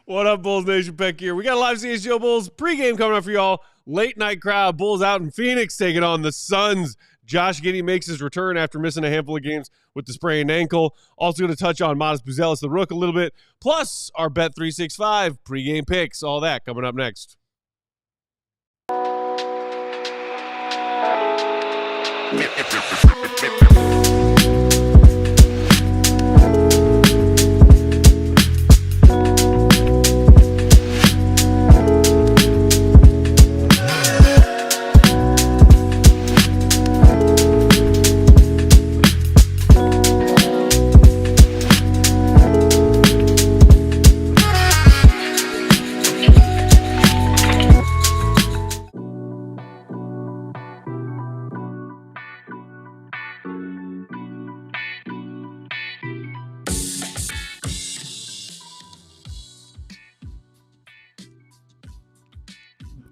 What up, Bulls Nation? Peck here. We got a live CHGO Bulls pregame coming up for y'all. Late night crowd. Bulls out in Phoenix taking on the Suns. Josh Giddey makes his return after missing a handful of games with the sprained ankle. Also going to touch on Matas Buzelis, the Rook, a little bit. Plus our Bet365 pregame picks. All that coming up next.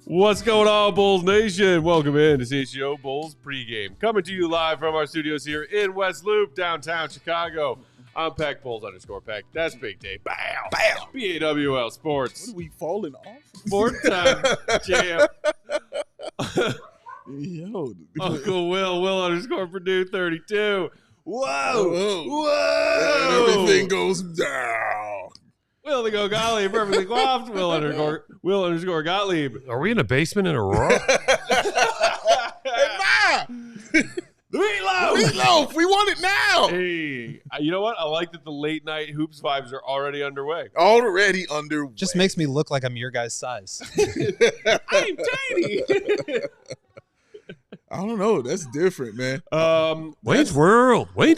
What's going on, Bulls Nation? Welcome in to CHGO Bulls pregame. Coming to you live from our studios here in West Loop, downtown Chicago. I'm Peck, Bulls_Peck. That's Big Day. Bow. Bow. BAWL Sports. What are we falling off? Sport time. Jam. Yo. Uncle Will _Perdue 32. Whoa. Everything goes down. Will the go Gottlieb, perfectly coiffed. Will Gottlieb. Are we in a basement in Aurora? Hey, The meatloaf. Meatloaf, we want it now. Hey, you know what? I like that the late night hoops vibes are already underway. Already underway. Just makes me look like I'm your guy's size. I'm tiny. I don't know. That's different, man. Wayne's World. Party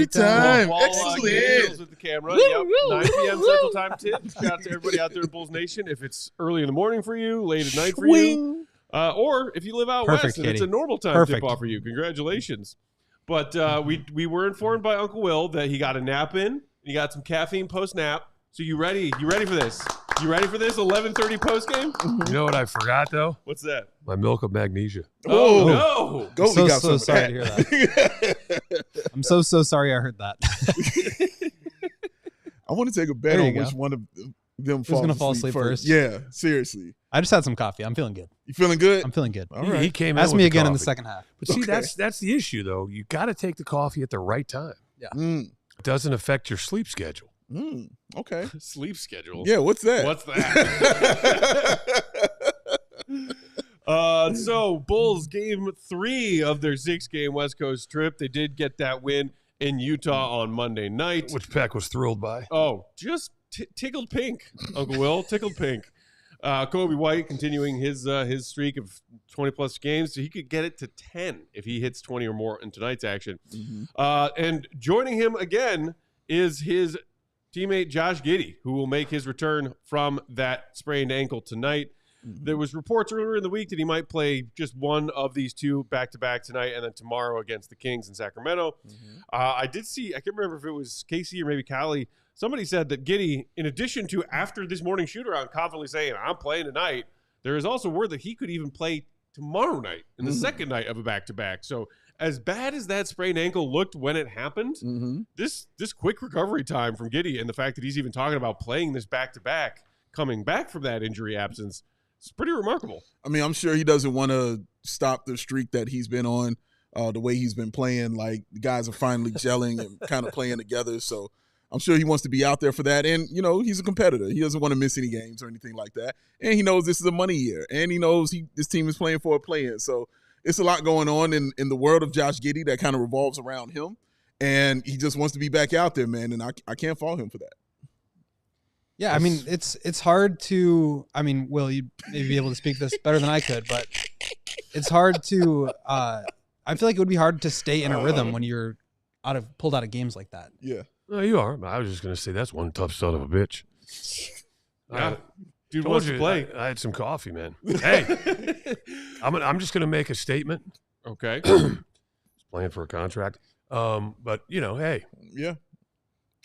time. Excellent. With the camera. Yep. 9 p.m. Central Time tip. Shout out to everybody out there in Bulls Nation. If it's early in the morning for you, late at night for you, or if you live out west and it's a normal time tip-off for you, congratulations. But we were informed by Uncle Will that he got a nap in. He got some caffeine post-nap. So you ready? You ready for this? You ready for this 11:30 post-game? You know what I forgot, though? What's that? My milk of magnesia. Oh, no. Go, I'm so sorry to hear that. I'm so sorry I heard that. I want to take a bet on which one of them Who's going to fall asleep first? Yeah, seriously. I just had some coffee. I'm feeling good. You feeling good? I'm feeling good. All right. He came Ask in me with again the in the coffee. second half. But see, Okay. that's the issue, though. You got to take the coffee at the right time. Yeah. It doesn't affect your sleep schedule. Okay. Sleep schedule. Yeah, what's that? What's that? So Bulls game 3 of their 6-game West Coast trip. They did get that win in Utah on Monday night. Which Peck was thrilled by. Oh, just tickled pink, Uncle Will, tickled pink. Kobe White continuing his streak of 20-plus games. So he could get it to 10 if he hits 20 or more in tonight's action. And joining him again is his teammate Josh Giddey, who will make his return from that sprained ankle tonight. There was reports earlier in the week that he might play just one of these two back-to-back tonight and then tomorrow against the Kings in Sacramento. I did see, I can't remember if it was Casey or maybe Callie, somebody said that Giddey, in addition to after this morning shoot-around confidently saying, I'm playing tonight, there is also word that he could even play tomorrow night in the second night of a back-to-back. So as bad as that sprained ankle looked when it happened, this quick recovery time from Giddey and the fact that he's even talking about playing this back-to-back, coming back from that injury absence, it's pretty remarkable. I mean, I'm sure he doesn't want to stop the streak that he's been on, the way he's been playing. Like, the guys are finally gelling and kind of playing together. So I'm sure he wants to be out there for that. And, you know, he's a competitor. He doesn't want to miss any games or anything like that. And he knows this is a money year. And he knows this team is playing for a play-in. So it's a lot going on in the world of Josh Giddey that kind of revolves around him. And he just wants to be back out there, man. And I can't fault him for that. Yeah, I mean, it's hard to – I mean, Will, you'd maybe be able to speak this better than I could, but it's hard to I feel like it would be hard to stay in a rhythm when you're pulled out of games like that. Yeah. No, you are. I was just going to say that's one tough son of a bitch. Dude wants to play. I had some coffee, man. Hey, I'm just going to make a statement. Okay. Playing for a contract. But, you know, hey. Yeah.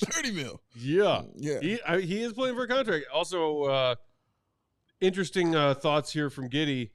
30 mil. Yeah. Yeah. He is playing for a contract. Also, interesting thoughts here from Giddey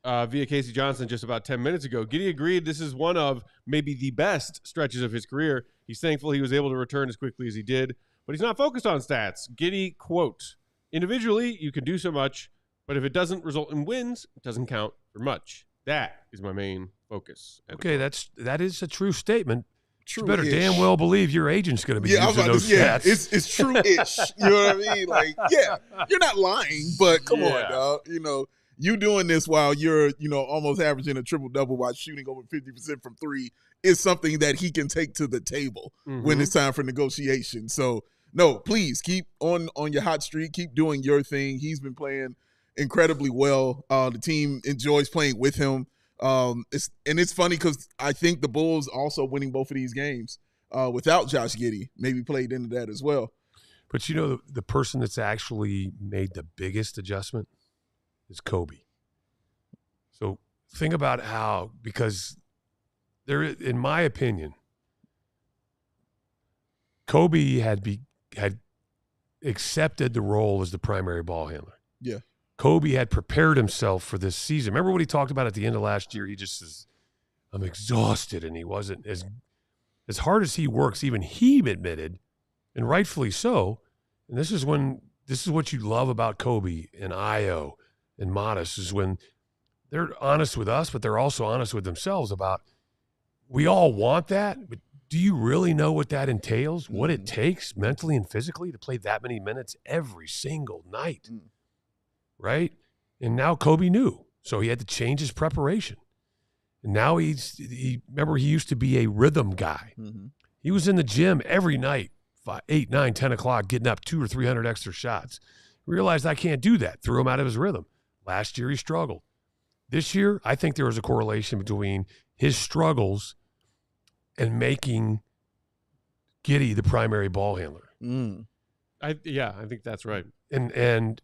via Casey Johnson just about 10 minutes ago. Giddey agreed this is one of maybe the best stretches of his career. He's thankful he was able to return as quickly as he did, but he's not focused on stats. Giddey, quote, Individually, you can do so much, but if it doesn't result in wins, it doesn't count for much. That is my main focus. Okay, that is a true statement. True. You better damn well believe your agent's going to be using those yeah, stats. it's true-ish. You know what I mean? Like, yeah, you're not lying, but come on, dog. You know, you doing this while you're, almost averaging a triple-double while shooting over 50% from three is something that he can take to the table when it's time for negotiation. So, no, please keep on your hot streak. Keep doing your thing. He's been playing incredibly well. The team enjoys playing with him. It's funny because I think the Bulls also winning both of these games without Josh Giddey maybe played into that as well. But the person that's actually made the biggest adjustment is Kobe. So think about how, because there, in my opinion, Kobe had accepted the role as the primary ball handler. Yeah. Kobe had prepared himself for this season. Remember what he talked about at the end of last year? He just says, I'm exhausted, and he wasn't as hard as he works, even he admitted, and rightfully so. And this is what you love about Kobe and Io and Matas, is when they're honest with us, but they're also honest with themselves about, we all want that, but do you really know what that entails? What it takes mentally and physically to play that many minutes every single night? Right? And now Kobe knew, so he had to change his preparation. And now remember, he used to be a rhythm guy. He was in the gym every night, 8, 9, 10 o'clock, getting up 200 or 300 extra shots. Realized I can't do that. Threw him out of his rhythm. Last year he struggled. This year, I think there was a correlation between his struggles and making Giddey the primary ball handler. I think that's right. And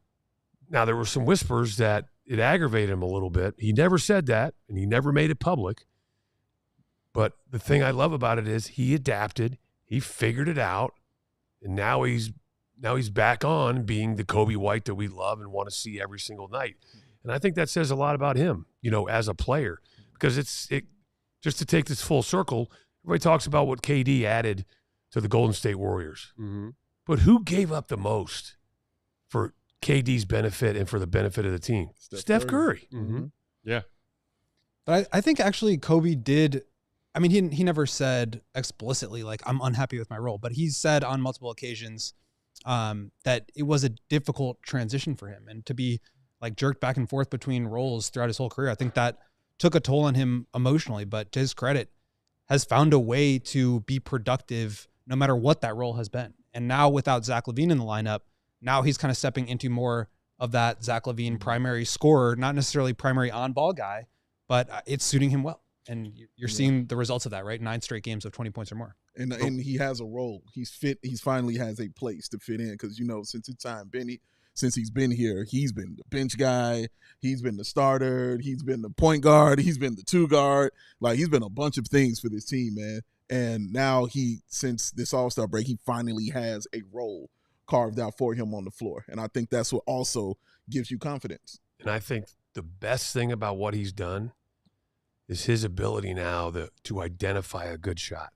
now there were some whispers that it aggravated him a little bit. He never said that, and he never made it public. But the thing I love about it is he adapted, he figured it out, and now he's back on being the Kobe White that we love and want to see every single night. And I think that says a lot about him, as a player, because it just to take this full circle. Everybody talks about what KD added to the Golden State Warriors, but who gave up the most for KD's benefit and for the benefit of the team? Steph Curry. Yeah. But I think actually Kobe did. I mean, he never said explicitly, like, I'm unhappy with my role, but he said on multiple occasions that it was a difficult transition for him, and to be like jerked back and forth between roles throughout his whole career. I think that took a toll on him emotionally, but to his credit, has found a way to be productive no matter what that role has been. And now without Zach LaVine in the lineup, now he's kind of stepping into more of that Zach LaVine primary scorer, not necessarily primary on-ball guy, but it's suiting him well. And you're seeing the results of that, right? 9 straight games of 20 points or more. And he has a role. He's fit. He's finally has a place to fit in because, since he's been here, he's been the bench guy. He's been the starter. He's been the point guard. He's been the 2 guard. Like, he's been a bunch of things for this team, man. And now since this All-Star break, he finally has a role carved out for him on the floor. And I think that's what also gives you confidence. And I think the best thing about what he's done is his ability now to identify a good shot,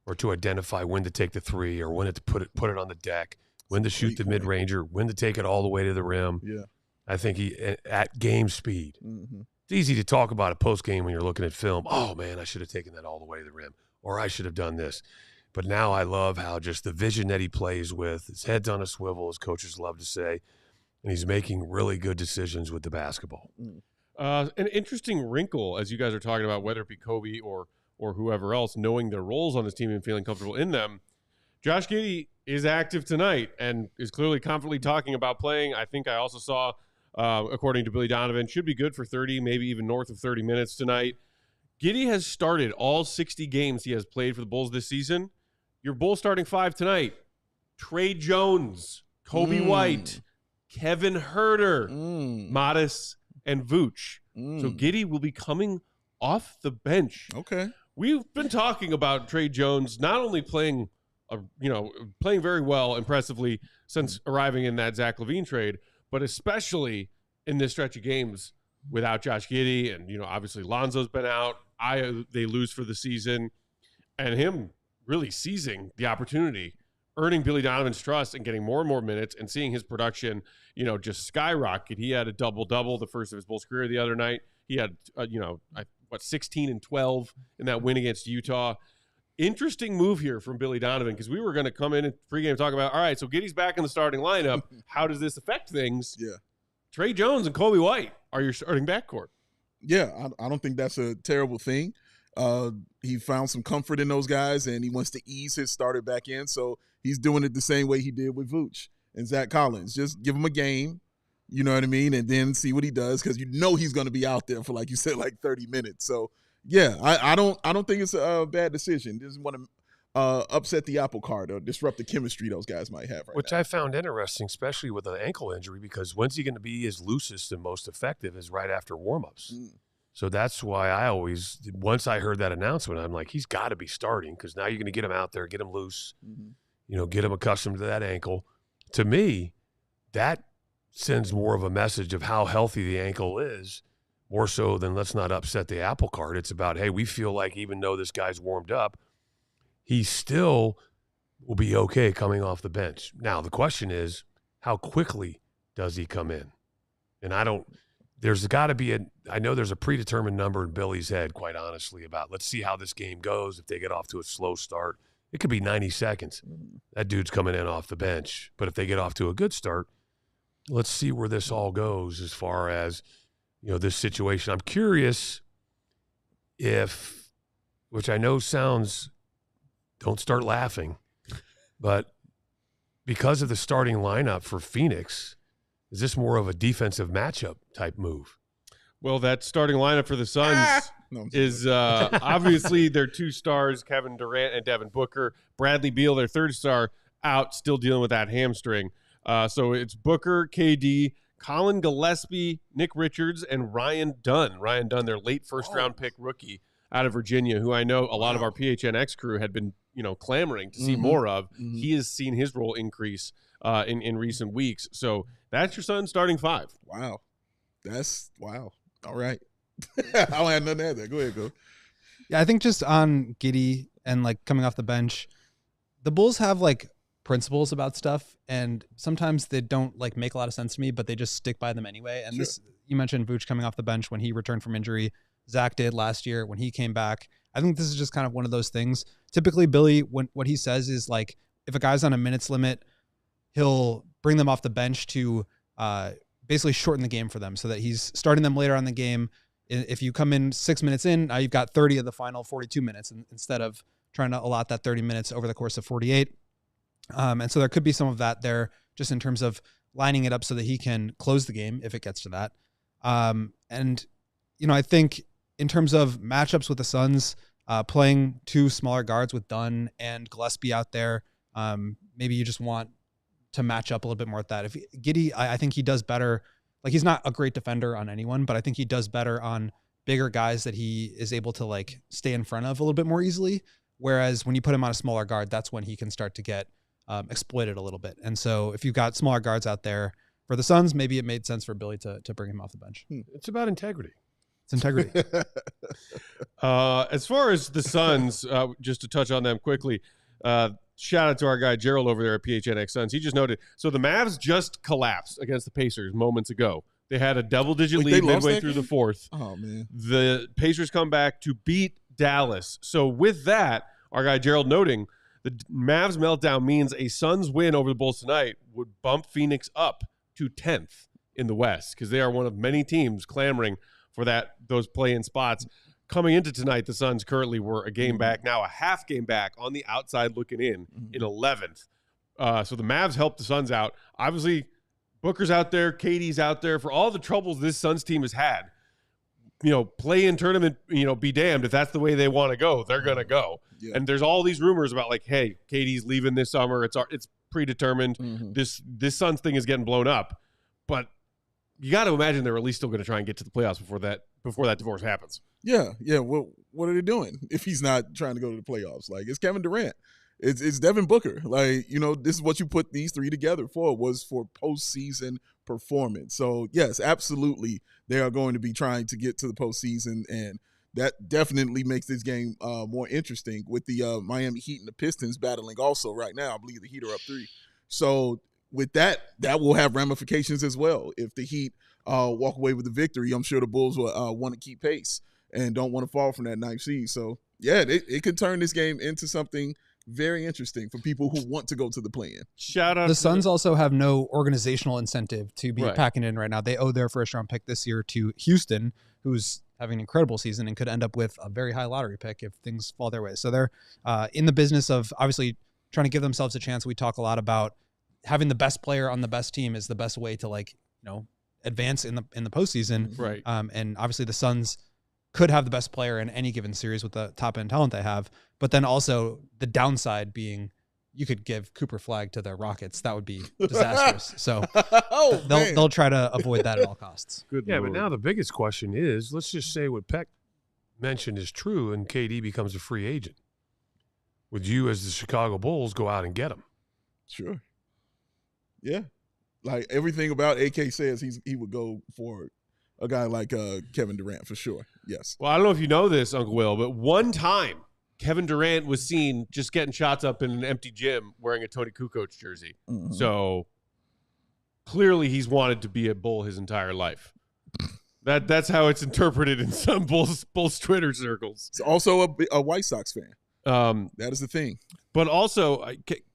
or to identify when to take the 3, or when to put it on the deck, when to shoot the mid-ranger, when to take it all the way to the rim. Yeah. I think he, at game speed, it's easy to talk about it post-game when you're looking at film. Oh, man, I should have taken that all the way to the rim, or I should have done this. But now I love how just the vision that he plays with, his head's on a swivel, as coaches love to say, and he's making really good decisions with the basketball. An interesting wrinkle, as you guys are talking about, whether it be Kobe or whoever else, knowing their roles on this team and feeling comfortable in them. Josh Giddey is active tonight and is clearly confidently talking about playing. I think I also saw, according to Billy Donovan, should be good for 30, maybe even north of 30 minutes tonight. Giddey has started all 60 games he has played for the Bulls this season. Your Bulls starting 5 tonight: Trey Jones, Kobe White, Kevin Huerter, Matas, and Vooch. So Giddey will be coming off the bench. Okay. We've been talking about Trey Jones not only playing very well, impressively, since arriving in that Zach LaVine trade, but especially in this stretch of games without Josh Giddey. And, obviously Lonzo's been out. They lose for the season. And him really seizing the opportunity earning Billy Donovan's trust and getting more and more minutes and seeing his production, just skyrocket. He had a double-double, the first of his Bulls career the other night. He had, 16 and 12 in that win against Utah. Interesting move here from Billy Donovan, because we were going to come in and pregame talk about, all right, so Giddey's back in the starting lineup. How does this affect things? Yeah. Trey Jones and Kobe White are your starting backcourt. Yeah, I don't think that's a terrible thing. He found some comfort in those guys, and he wants to ease his starter back in, so he's doing it the same way he did with Vooch and Zach Collins. Just give him a game, you know what I mean, and then see what he does, because he's going to be out there for, like you said, like 30 minutes. So, yeah, I don't think it's a bad decision. Just want to upset the apple cart or disrupt the chemistry those guys might have Which now. I found interesting, especially with an ankle injury, because when's he going to be his loosest and most effective is right after warmups. So that's why I always, once I heard that announcement, I'm like, he's got to be starting, because now you're going to get him out there, get him loose, get him accustomed to that ankle. To me, that sends more of a message of how healthy the ankle is, more so than let's not upset the apple cart. It's about, hey, we feel like even though this guy's warmed up, he still will be okay coming off the bench. Now, the question is, how quickly does he come in? And there's got to be I know there's a predetermined number in Billy's head, quite honestly, about let's see how this game goes. If they get off to a slow start, it could be 90 seconds. That dude's coming in off the bench. But if they get off to a good start, let's see where this all goes as far as, this situation. I'm curious which I know sounds, don't start laughing, but because of the starting lineup for Phoenix, is this more of a defensive matchup type move? Well, that starting lineup for the Suns is obviously their two stars, Kevin Durant and Devin Booker. Bradley Beal, their third star, out, still dealing with that hamstring. So it's Booker, KD, Colin Gillespie, Nick Richards, and Ryan Dunn. Ryan Dunn, their late first-round pick rookie out of Virginia, who I know a lot of our PHNX crew had been, clamoring to see more of. He has seen his role increase in recent weeks. So that's your Suns starting five. Wow. Wow. All right. I don't have nothing to add there. Go ahead, go. Yeah, I think just on Giddey and coming off the bench, the Bulls have principles about stuff, and sometimes they don't make a lot of sense to me, but they just stick by them anyway. And this, you mentioned Vooch coming off the bench when he returned from injury. Zach did last year when he came back. I think this is just kind of one of those things. Typically, Billy, what he says is if a guy's on a minutes limit, he'll bring them off the bench to basically shorten the game for them, so that he's starting them later on in the game. If you come in 6 minutes in, now you've got 30 of the final 42 minutes instead of trying to allot that 30 minutes over the course of 48. And so there could be some of that there, just in terms of lining it up so that he can close the game if it gets to that. And I think in terms of matchups with the Suns, playing two smaller guards with Dunn and Gillespie out there, maybe you just want to match up a little bit more with that. If Giddey, I think he does better. He's not a great defender on anyone, but I think he does better on bigger guys that he is able to stay in front of a little bit more easily. Whereas when you put him on a smaller guard, that's when he can start to get exploited a little bit. And so if you've got smaller guards out there for the Suns, maybe it made sense for Billy to bring him off the bench. It's about integrity. It's integrity. As far as the Suns, just to touch on them quickly, shout out to our guy Gerald over there at PHNX Suns. He just noted, so the Mavs just collapsed against the Pacers moments ago. They had a double-digit lead midway through the fourth. Oh, man. The Pacers come back to beat Dallas. So with that, our guy Gerald noting, the Mavs meltdown means a Suns win over the Bulls tonight would bump Phoenix up to 10th in the West, because they are one of many teams clamoring for those play-in spots. Coming into tonight, the Suns currently were a game back, now a half game back on the outside looking in 11th. So the Mavs helped the Suns out. Obviously, Booker's out there, KD's out there. For all the troubles this Suns team has had, play-in tournament, be damned. If that's the way they want to go, they're going to go. Yeah. And there's all these rumors about hey, KD's leaving this summer. It's predetermined. This Suns thing is getting blown up. But you got to imagine they're at least still going to try and get to the playoffs before that divorce happens. Yeah. Well, what are they doing if he's not trying to go to the playoffs? It's Kevin Durant. It's Devin Booker. This is what you put these three together was for postseason performance. So, yes, absolutely, they are going to be trying to get to the postseason, and that definitely makes this game more interesting with the Miami Heat and the Pistons battling also right now. I believe the Heat are up 3. So with that will have ramifications as well. If the Heat walk away with the victory, I'm sure the Bulls will want to keep pace and don't want to fall from that 9th seed. So, yeah, it could turn this game into something very interesting for people who want to go to the play-in. Shout out. The Suns also have no organizational incentive to be Right. packing in right now. They owe their first-round pick this year to Houston, who's having an incredible season and could end up with a very high lottery pick if things fall their way. So they're in the business of obviously trying to give themselves a chance. We talk a lot about having the best player on the best team is the best way to advance in the postseason. Right. And obviously the Suns could have the best player in any given series with the top end talent they have, but then also the downside being you could give Cooper Flag to the Rockets. That would be disastrous. So they'll try to avoid that at all costs. Good Yeah, Lord. but now the biggest question is, let's just say what Peck mentioned is true and KD becomes a free agent. Would you, as the Chicago Bulls, go out and get him? Sure. Yeah. Like everything about AK says he would go for a guy like Kevin Durant for sure. Yes. Well, I don't know if you know this, Uncle Will, but one time Kevin Durant was seen just getting shots up in an empty gym wearing a Tony Kukoc jersey. Mhm. So clearly he's wanted to be a Bull his entire life. That's how it's interpreted in some Bulls Twitter circles. He's also a White Sox fan. That is the thing. But also,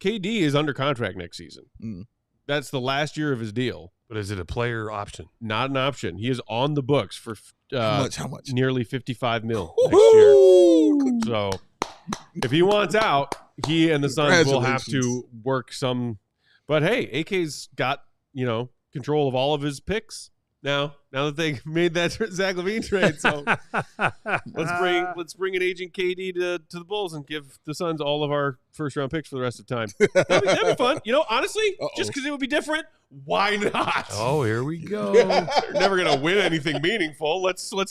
KD is under contract next season. Mm. That's the last year of his deal. But is it a player option? Not an option. He is on the books for How much? nearly $55 million next year. So if he wants out, he and the Suns will have to work some. But hey, AK's got control of all of his picks now that they made that Zach LaVine trade. So let's bring an agent KD to the Bulls and give the Suns all of our first round picks for the rest of the time. That'd be fun. Honestly, just because it would be different, why not? Oh, here we go. They're never gonna win anything meaningful. Let's throw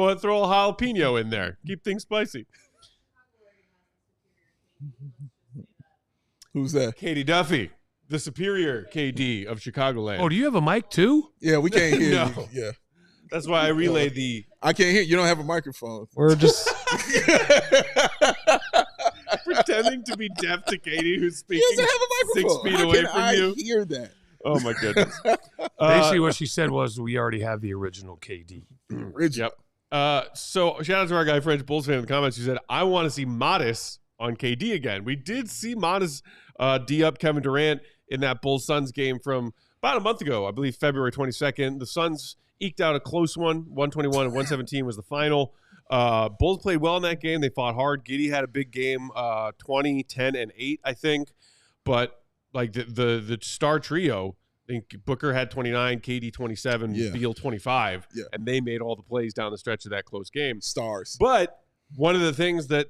a jalapeno in there. Keep things spicy. Who's that? Katie Duffy, the superior KD of Chicagoland. Oh, do you have a mic too? Yeah, we can't hear No. you. Yeah. That's why I relayed the I can't hear you. You don't have a microphone. We're just pretending to be deaf to Katie, who's He speaking doesn't have a 6 microphone. feet How away can from I you. hear that? Oh my goodness. Basically, what she said was, we already have the original KD. Original. Yep. So shout out to our guy French Bulls fan in the comments who said, I want to see Matas on KD again. We did see Matas D up Kevin Durant in that Bulls Suns game from about a month ago, I believe February 22nd. The Suns eked out a close one, 121 and 117 was the final. Bulls played well in that game. They fought hard. Giddey had a big game, 20, 10, and 8, I think. But like the star trio, I think Booker had 29, KD 27, Yeah. Beal 25, Yeah. and they made all the plays down the stretch of that close game. Stars. But one of the things that,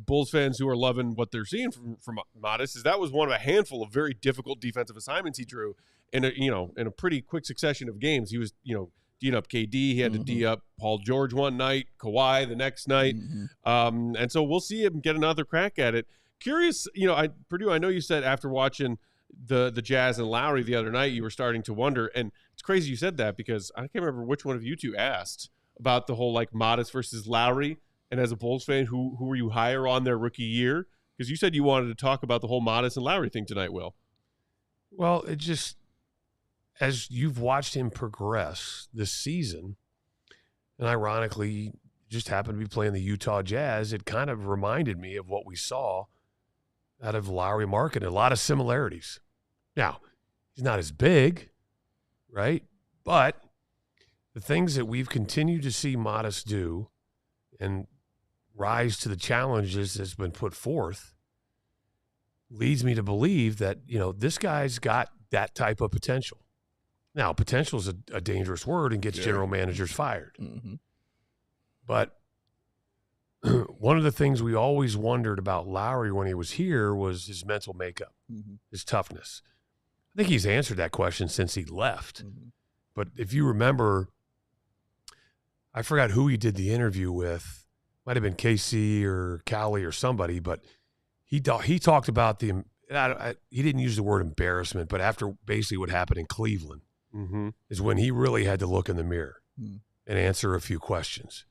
Bulls fans who are loving what they're seeing from Matas is that was one of a handful of very difficult defensive assignments he drew in a pretty quick succession of games. He was, D'ing up KD. He had to D up Paul George one night, Kawhi the next night. And so we'll see him get another crack at it. Curious, Perdue, I know you said after watching the Jazz and Lauri the other night, you were starting to wonder. And it's crazy you said that because I can't remember which one of you two asked about the whole Matas versus Lauri. And as a Bulls fan, who were you higher on their rookie year? Because you said you wanted to talk about the whole Matas and Lauri thing tonight, Will. Well, it just, as you've watched him progress this season, and ironically just happened to be playing the Utah Jazz, it kind of reminded me of what we saw out of Lauri Markkanen. A lot of similarities. Now, he's not as big, right? But the things that we've continued to see Matas do and rise to the challenges that's been put forth leads me to believe that, this guy's got that type of potential. Now, potential is a dangerous word and gets general managers fired. But one of the things we always wondered about Lauri when he was here was his mental makeup, his toughness. I think he's answered that question since he left. But if you remember, I forgot who he did the interview with. Might have been KC or Cali or somebody, but he talked about he didn't use the word embarrassment, but after basically what happened in Cleveland is when he really had to look in the mirror and answer a few questions.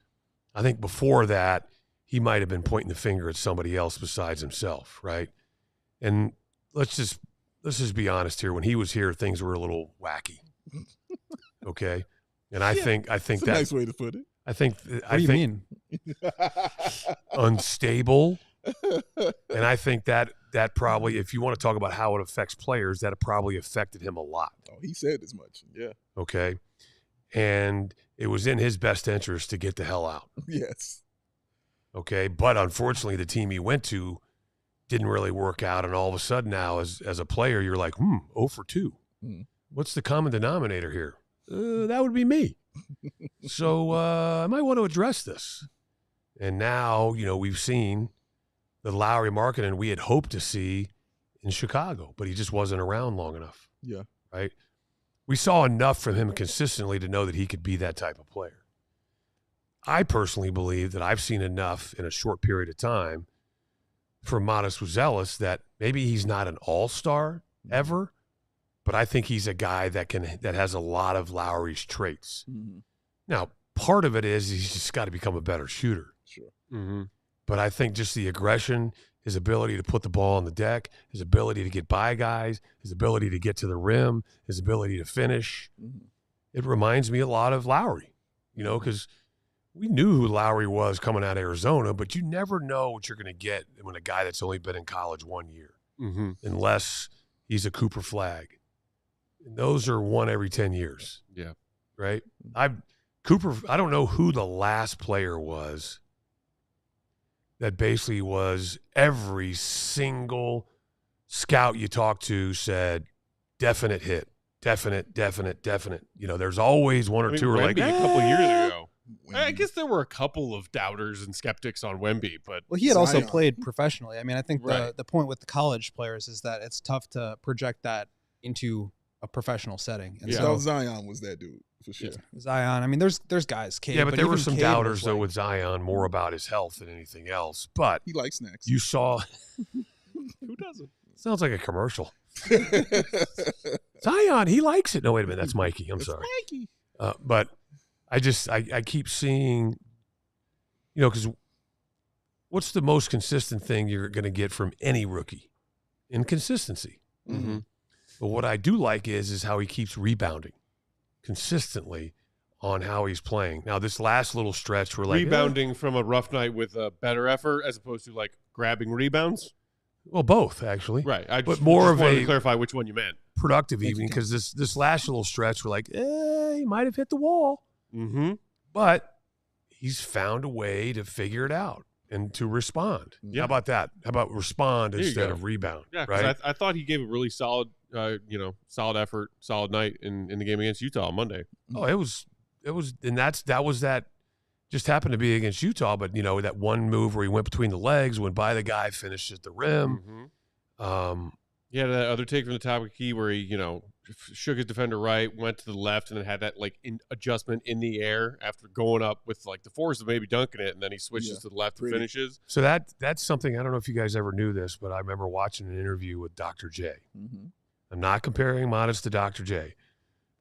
I think before that, he might have been pointing the finger at somebody else besides himself, right? And let's just be honest here. When he was here, things were a little wacky. Okay, and I think That's that's a nice way to put it. I think What do you mean? unstable, and I think that probably, if you want to talk about how it affects players, that probably affected him a lot. Oh, he said as much. Yeah. Okay, and it was in his best interest to get the hell out. Yes. Okay, but unfortunately, the team he went to didn't really work out, and all of a sudden now, as a player, you're like, 0 for 2. What's the common denominator here? That would be me. So I might want to address this. And now, we've seen the Lauri Markkanen we had hoped to see in Chicago, but he just wasn't around long enough. Yeah. Right? We saw enough from him consistently to know that he could be that type of player. I personally believe that I've seen enough in a short period of time from Matas Buzelis that maybe he's not an all-star ever, but I think he's a guy that has a lot of Lauri's traits. Mm-hmm. Now, part of it is he's just got to become a better shooter. Sure. Mm-hmm. But I think just the aggression, his ability to put the ball on the deck, his ability to get by guys, his ability to get to the rim, his ability to finish, it reminds me a lot of Lauri, because we knew who Lauri was coming out of Arizona, but you never know what you're going to get when a guy that's only been in college 1 year, unless he's a Cooper Flag. And those are 1 every 10 years. Yeah. Right? I don't know who the last player was that basically was every single scout you talked to said, definite hit, definite. There's always one or two who are like, a couple of years ago. I guess there were a couple of doubters and skeptics on Wemby, but Well, he had also played professionally. I mean, I think Right. the point with the college players is that it's tough to project that into a professional setting. And Yeah. So so Zion was that dude for sure. Zion, I mean, there's guys. Cade, yeah, but there were even some Cade doubters, was though, like- with Zion, more about his health than anything else. But He likes snacks. you saw who doesn't? sounds like a commercial. Zion, he likes it. No, wait a minute. That's Mikey. I'm sorry. Mikey. But I keep seeing, because what's the most consistent thing you're going to get from any rookie? Inconsistency. Mm-hmm. But what I do like is how he keeps rebounding consistently on how he's playing. Now, this last little stretch, we're like, Rebounding from a rough night with a better effort as opposed to like grabbing rebounds. well, both actually. Right. But more of wanted a- to clarify which one you meant. Productive evening, because this last little stretch, we're like, he might have hit the wall. Mm-hmm. But he's found a way to figure it out and to respond. Yeah. How about that? How about respond There you instead go. of rebound? Yeah, 'cause right? I thought he gave a really solid, solid effort, solid night in the game against Utah on Monday. Oh, it was, and that was that. Just happened to be against Utah, but that one move where he went between the legs, went by the guy, finished at the rim. Mm-hmm. He had that other take from the top of the key where he, shook his defender right, went to the left, and then had that adjustment in the air after going up with like the force of maybe dunking it, and then he switches to the left and finishes. So that's something, I don't know if you guys ever knew this, but I remember watching an interview with Dr. J. Mm-hmm. I'm not comparing Matas to Dr. J.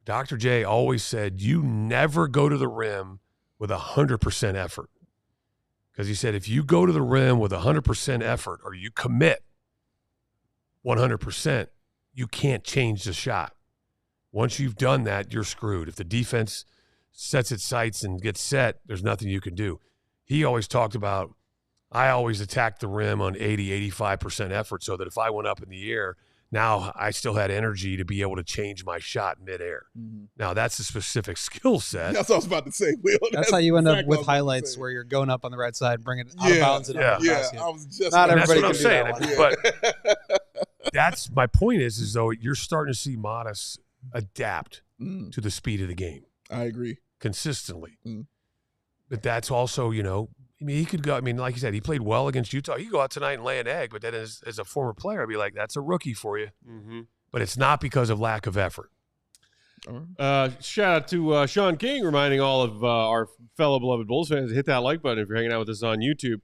Dr. J always said, you never go to the rim with 100% effort. Because he said, if you go to the rim with 100% effort or you commit 100%, you can't change the shot. Once you've done that, you're screwed. If the defense sets its sights and gets set, there's nothing you can do. He always talked about, I always attacked the rim on 80, 85% effort so that if I went up in the air, now I still had energy to be able to change my shot midair. Mm-hmm. Now, that's a specific skill set. That's what I was about to say, Will. That's how you end up exactly with what I was about to highlights say. where you're going up on the right side, bringing it out of bounds and yeah. over the Yeah, basket. I was just Not And that's everybody what I'm can do saying. that one. But that's my point is though you're starting to see Matas adapt Mm, to the speed of the game I agree. consistently. Mm. But that's also, he could go, like you said, he played well against Utah. He could go out tonight and lay an egg, but then as a former player, I'd be like, that's a rookie for you. Mm-hmm. But it's not because of lack of effort. All right. Shout out to Sean King, reminding all of our fellow beloved Bulls fans to hit that like button if you're hanging out with us on YouTube.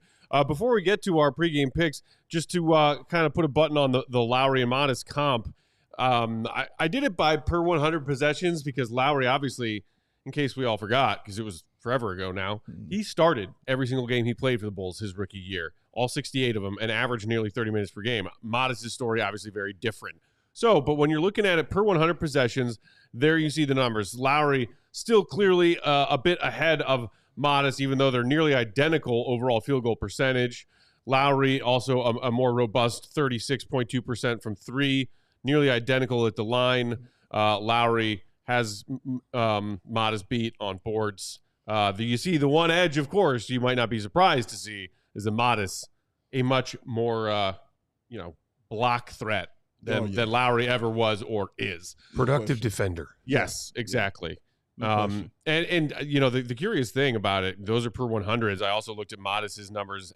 Before we get to our pregame picks, just to kind of put a button on the Lauri and Matas comp, I did it by per 100 possessions because Lauri, obviously, in case we all forgot, because it was forever ago now. He started every single game he played for the Bulls his rookie year, all 68 of them, and averaged nearly 30 minutes per game. Matas' story, obviously very different. So, but when you're looking at it per 100 possessions, there you see the numbers. Lauri still clearly a bit ahead of Matas, even though they're nearly identical overall field goal percentage. Lauri also a more robust 36.2% from three, nearly identical at the line. Lauri has Matas beat on boards. You see the one edge, of course, you might not be surprised to see is a Matas, a much more, block threat than Lauri ever was or is. Productive defender. Yes, exactly. No The curious thing about it, those are per 100s. I also looked at Matas' numbers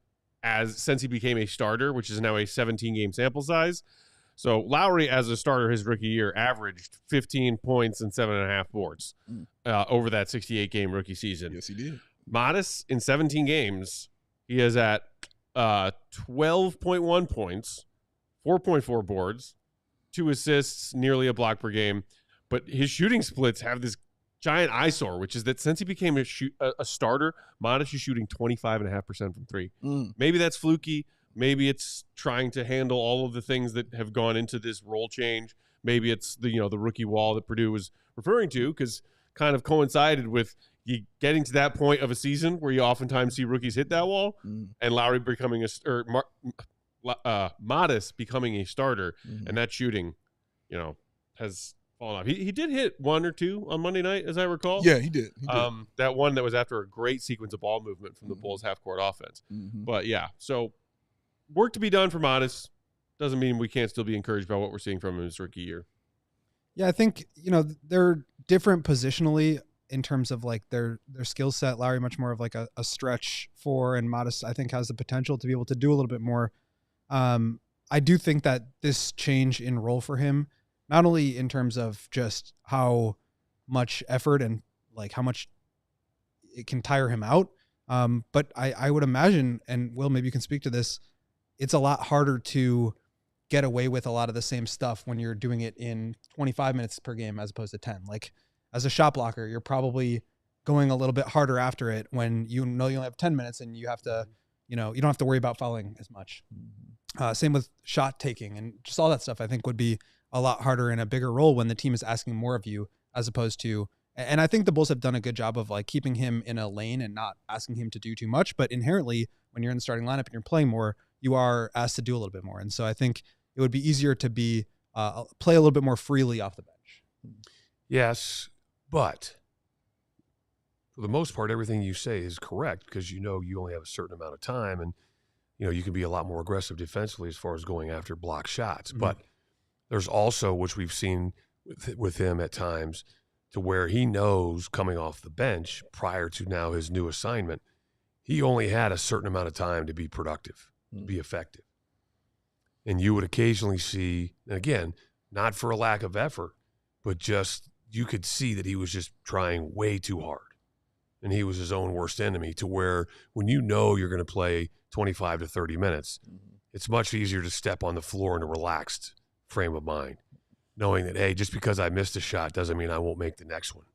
since he became a starter, which is now a 17-game sample size. So Lauri, as a starter his rookie year, averaged 15 points and 7.5 boards over that 68-game rookie season. Yes, he did. Matas, in 17 games, he is at 12.1 points, 4.4 boards, 2 assists, nearly a block per game. But his shooting splits have this giant eyesore, which is that since he became a starter, Matas is shooting 25.5% from three. Maybe that's fluky. Maybe it's trying to handle all of the things that have gone into this role change. Maybe it's the rookie wall that Perdue was referring to, because kind of coincided with you getting to that point of a season where you oftentimes see rookies hit that wall, and Lauri becoming Matas becoming a starter, and that shooting, has fallen off. He did hit 1 or 2 on Monday night, as I recall. Yeah, he did. That one that was after a great sequence of ball movement from the Bulls half-court offense. But yeah, so work to be done for Matas. Doesn't mean we can't still be encouraged by what we're seeing from him in his rookie year. Yeah, I think, they're different positionally in terms of like their skill set. Lauri much more of like a stretch four, and Matas, I think, has the potential to be able to do a little bit more. I do think that this change in role for him, not only in terms of just how much effort and like how much it can tire him out, but I would imagine, and Will, maybe you can speak to this, it's a lot harder to get away with a lot of the same stuff when you're doing it in 25 minutes per game as opposed to 10. Like as a shot blocker, you're probably going a little bit harder after it when you only have 10 minutes and you have to, you don't have to worry about fouling as much. Same with shot taking and just all that stuff, I think would be a lot harder in a bigger role when the team is asking more of you, as opposed to, and I think the Bulls have done a good job of like keeping him in a lane and not asking him to do too much. But inherently, when you're in the starting lineup and you're playing more, you are asked to do a little bit more. And so I think it would be easier to play a little bit more freely off the bench. Yes, but for the most part, everything you say is correct, because you only have a certain amount of time, and you can be a lot more aggressive defensively as far as going after block shots. But there's also, which we've seen with him at times, to where he knows coming off the bench prior to now his new assignment, he only had a certain amount of time to be productive, to be effective. And you would occasionally see, again, not for a lack of effort, but just you could see that he was just trying way too hard. And he was his own worst enemy, to where when you're going to play 25 to 30 minutes, it's much easier to step on the floor in a relaxed frame of mind, knowing that, hey, just because I missed a shot doesn't mean I won't make the next one.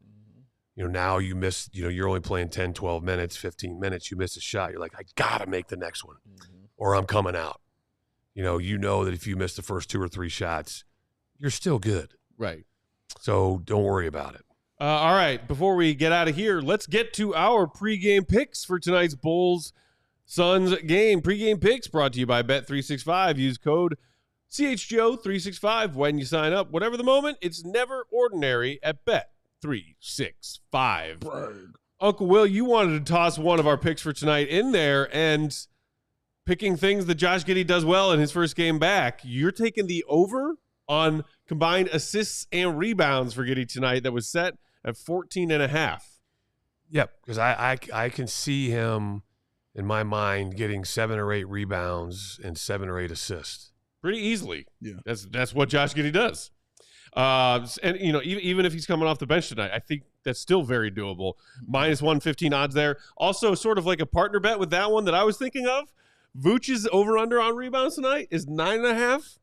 Now you miss, you're only playing 10, 12 minutes, 15 minutes, you miss a shot. You're like, I got to make the next one or I'm coming out. That if you miss the first 2 or 3 shots, you're still good. Right. So don't worry about it. All right. Before we get out of here, let's get to our pregame picks for tonight's Bulls-Suns game. Pregame picks brought to you by Bet365. Use code CHGO365 when you sign up. Whatever the moment, it's never ordinary at Bet365. Brag. Uncle Will, you wanted to toss one of our picks for tonight in there, and picking things that Josh Giddey does well in his first game back. You're taking the over on combined assists and rebounds for Giddey tonight that was set at 14.5. Yep, because I can see him, in my mind, getting 7 or 8 rebounds and 7 or 8 assists. Pretty easily. Yeah. That's what Josh Giddey does. And even if he's coming off the bench tonight, I think that's still very doable. Minus 115 odds there. Also, sort of like a partner bet with that one that I was thinking of. Vooch's over-under on rebounds tonight is 9.5.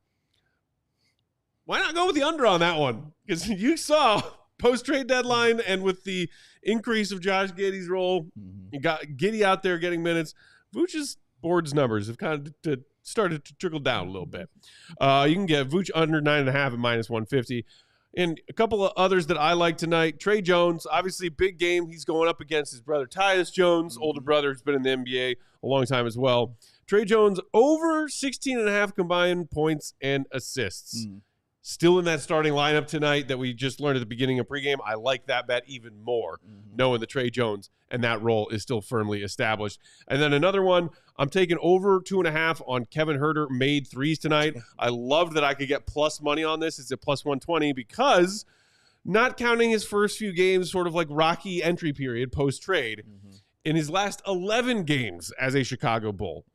Why not go with the under on that one? Because you saw post-trade deadline and with the increase of Josh Giddey's role, you got Giddey out there getting minutes. Vooch's boards numbers have kind of started to trickle down a little bit. You can get Vooch under 9.5 at -150. And a couple of others that I like tonight. Trey Jones, obviously big game. He's going up against his brother Tyus Jones, older brother, who's been in the NBA a long time as well. Trey Jones over 16.5 combined points and assists. Still in that starting lineup tonight that we just learned at the beginning of pregame. I like that bet even more, knowing that Trey Jones and that role is still firmly established. And then another one, I'm taking over 2.5 on Kevin Huerter made threes tonight. I loved that I could get plus money on this. It's at +120 because not counting his first few games, sort of like rocky entry period post-trade, in his last 11 games as a Chicago Bull,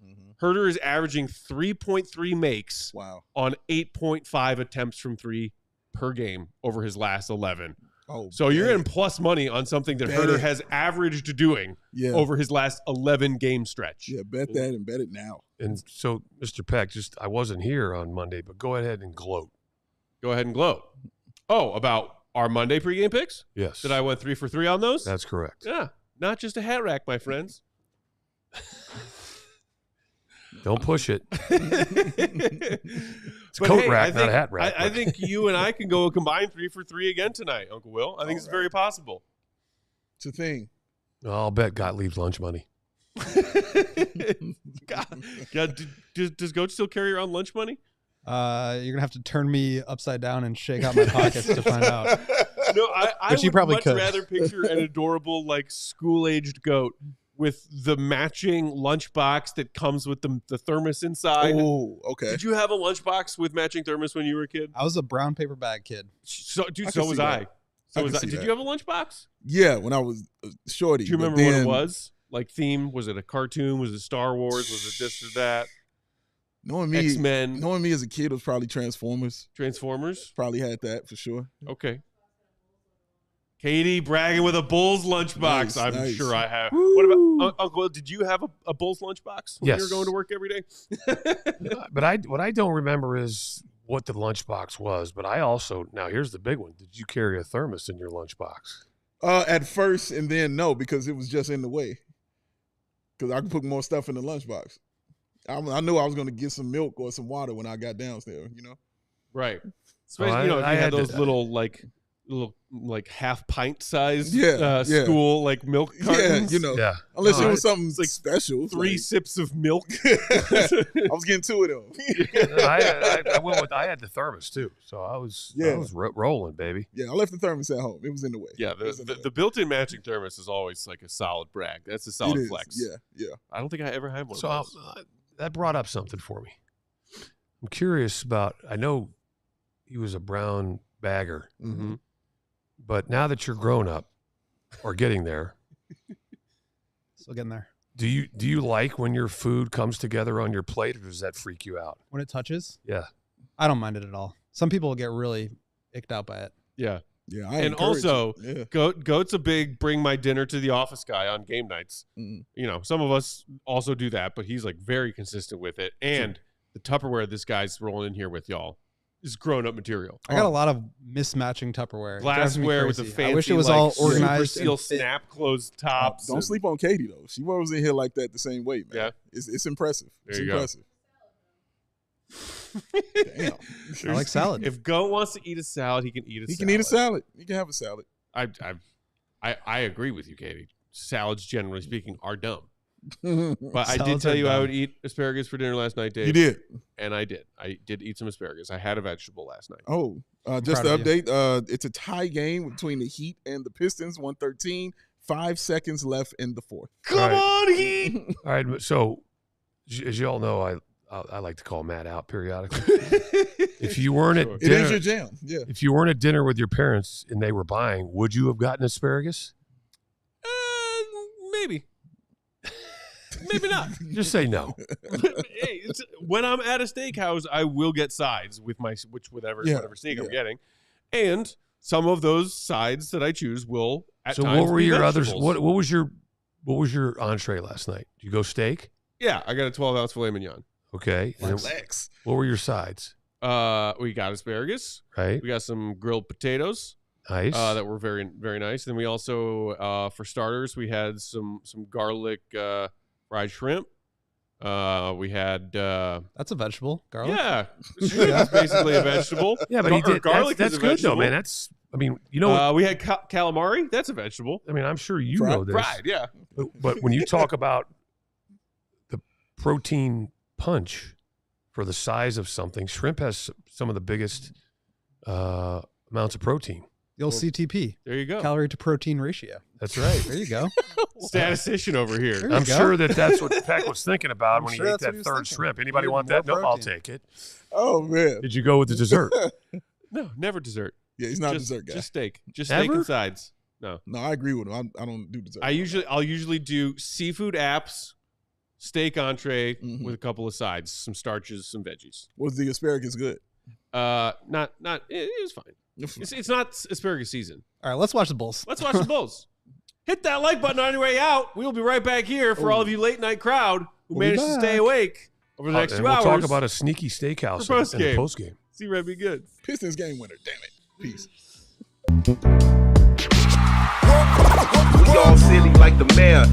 Huerter is averaging 3.3 makes on 8.5 attempts from three per game over his last 11. So you're getting plus money on something that Huerter has averaged doing over his last 11 game stretch. Yeah, bet that and bet it now. And so, Mr. Peck, I wasn't here on Monday, but go ahead and gloat. Go ahead and gloat. Oh, about our Monday pregame picks? Yes. That I went 3 for 3 on those? That's correct. Yeah, not just a hat rack, my friends. Don't push it. It's a But coat hey, rack, not a hat rack. I think you and I can go a combined 3 for 3 again tonight, Uncle Will. I think it's very possible. It's a thing. I'll bet Gottlieb's lunch money. Does Goat still carry around lunch money? You're going to have to turn me upside down and shake out my pockets to find out. No, I Which you would probably much could. rather picture an adorable, like, school-aged goat with the matching lunchbox that comes with the thermos inside. Oh, okay. Did you have a lunchbox with matching thermos when you were a kid? I was a brown paper bag kid. So, dude, I so can was see I. that. So I was can I. see Did that. you have a lunchbox? Yeah, when I was shorty. Do you but remember what then- it was? Like theme? Was it a cartoon? Was it Star Wars? Was it this or that? Knowing me, X-Men. knowing me as a kid was probably Transformers. Transformers? Probably had that for sure. Okay. Katie bragging with a Bulls lunchbox. Nice, I'm nice. sure I have. What about Uncle Will? Did you have a Bulls lunchbox when you were Yes. going to work every day? But what I don't remember is what the lunchbox was. But I also, now here's the big one. Did you carry a thermos in your lunchbox? At first, and then no, because it was just in the way. Because I could put more stuff in the lunchbox. I knew I was going to get some milk or some water when I got downstairs, you know? Right. Especially, I- if you I had had to- those little half pint size Yeah. school like milk cartons. Yeah, you know. Yeah. Unless No, it was something it's like special. Three sips of milk. I was getting two of them. I went with. I had the thermos too, so I was rolling, baby. Yeah, I left the thermos at home. It was in the way. Yeah, It was in the way. the built-in matching thermos is always like a solid brag. That's a solid It is. flex. Yeah. I don't think I ever had one So of those. that brought up something for me. I'm curious about. I know he was a brown bagger, Mm-hmm. but now that you're grown up or getting there, Still getting there. do you like when your food comes together on your plate, or does that freak you out? When it touches, Yeah. I don't mind it at all. Some people get really icked out by it. Yeah. Yeah. And encourage also, it. Yeah. Goat's a big bring my dinner to the office guy on game nights. Mhm. You know, some of us also do that, but he's like very consistent with it. And the Tupperware this guy's rolling in here with y'all is grown-up material. I got a lot of mismatching Tupperware. It drives me Glassware with the crazy. fancy, I wish it was like, all super organized. seal and fit. snap closed tops. Don't and- sleep on Katie though. She was in here like that the same way, man. Yeah. It's impressive. There It's you go. impressive. Damn. I like salad. If Goat wants to eat a salad, he can eat a He salad. can eat a salad. He can have a salad. I agree with you, Katie. Salads, generally speaking, are dumb. But I did Salads tell are you I dumb. would eat asparagus for dinner last night, Dave. You did. And I did. I did eat some asparagus. I had a vegetable last night. Oh, just proud to of update, it's a tie game between the Heat and the Pistons, 113. 5 seconds left in the fourth. Come on, Heat! All right. So, as you all know, I like to call Matt out periodically. If you weren't Sure. at It dinner, is your jam. Yeah. if you weren't at dinner with your parents and they were buying, would you have gotten asparagus? Maybe. Maybe not. Just say no. Hey, when I'm at a steakhouse, I will get sides with whatever steak I'm yeah. getting, and some of those sides that I choose will at So, times what were be your others? vegetables. What was your entree last night? Did you go steak? Yeah, I got a 12-ounce filet mignon. Okay. And then Relax. what were your sides? We got asparagus. Right. We got some grilled potatoes. Nice. that were very, very nice. Then we also, for starters, we had some garlic fried shrimp. We had That's a vegetable. Garlic. yeah, shrimp is basically a vegetable. Yeah, but he did. Garlic That's is a good vegetable. though, man. That's. I mean, you know. We had calamari. That's a vegetable. I mean, I'm sure you Fried- know this. Fried, yeah. But when you talk about the protein punch for the size of something, shrimp has some of the biggest amounts of protein. The old CTP, There you go. calorie to protein ratio. That's right. There you go. Statistician over here. There you I'm go. sure that's what Peck was thinking about I'm when sure he ate that's what that he was third thinking. shrimp. Anybody Needed want that? more No, I'll protein. take it. Oh man. Did you go with the dessert? No, never dessert. Yeah, he's not a just, dessert guy. Just steak. Just steak Ever? and sides. No. No, I agree with him. I don't do dessert. I'll usually do seafood apps, steak entree Mhm. with a couple of sides, some starches, some veggies. Was the asparagus good? Not it was fine. It's not asparagus season. All right, let's watch the Bulls. Let's watch the Bulls. Hit that like button on your way out. We'll be right back here for all of you late night crowd who We'll be managed to stay back. awake over the next And 2 we'll hours. talk about a sneaky steakhouse For in the postgame. postgame. See red be good. Pistons game winner. Damn it. Peace. We all silly like the mayor.